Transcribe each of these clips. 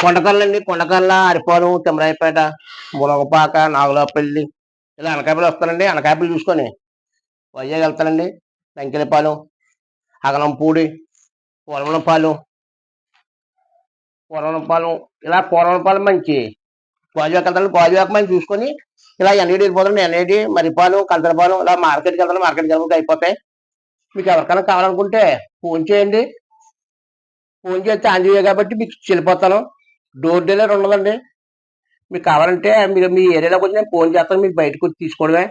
కొండకల్లండి, కొండకల్ల, అరిపాడు, తిమ్మరాయపేట, ములగపాక, నాగులపల్లి, ఇలా అనకాపల్లి వస్తానండి. అనకాపల్లి చూసుకొని వైజాగ్ వెళ్తానండి. లంకెలపాలెం, అగలంపూడి, పూర్వనపాలెం, ఇలా పూర్వనపాలెం మంచి గాజువాక వెళ్తాను. గాజువాక మంచి చూసుకొని ఇలా ఎన్ఐడి వెళ్ళిపోతాను. ఎన్ఐడి, మరిపాలెం, కంచరపాలెం, ఇలా మార్కెట్కి వెళ్తాను. మార్కెట్కి వెళ్ళడానికి అయిపోతాయి. మీకు ఎవరికైనా కావాలనుకుంటే ఫోన్ చేయండి. ఫోన్ చేస్తే ఆంజనేయ కాబట్టి మీకు వెళ్ళిపోతాను. డోర్ డెలివరీ ఉండదండి. మీకు కావాలంటే మీరు మీ ఏరియాలోకి వచ్చి నేను ఫోన్ చేస్తాను. మీకు బయటకు వచ్చి తీసుకోవడమే.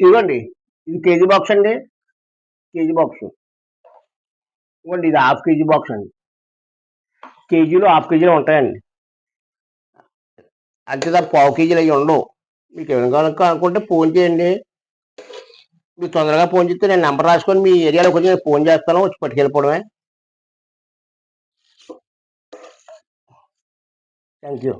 ఇదిగోండి, ఇది కేజీ బాక్స్ అండి. కేజీ బాక్స్ ఇదిగోండి, ఇది హాఫ్ కేజీ బాక్స్ అండి. కేజీలో హాఫ్ కేజీలో ఉంటాయండి. అంతే తప్ప పావు కేజీలు అవి ఉండవు. మీకు ఏమైనా అనుకుంటే ఫోన్ చేయండి. మీరు తొందరగా ఫోన్ చేస్తే నేను నెంబర్ రాసుకొని మీ ఏరియాలోకి వచ్చి నేను ఫోన్ చేస్తాను. వచ్చి పట్టుకెళ్ళిపోవడమే. Thank you.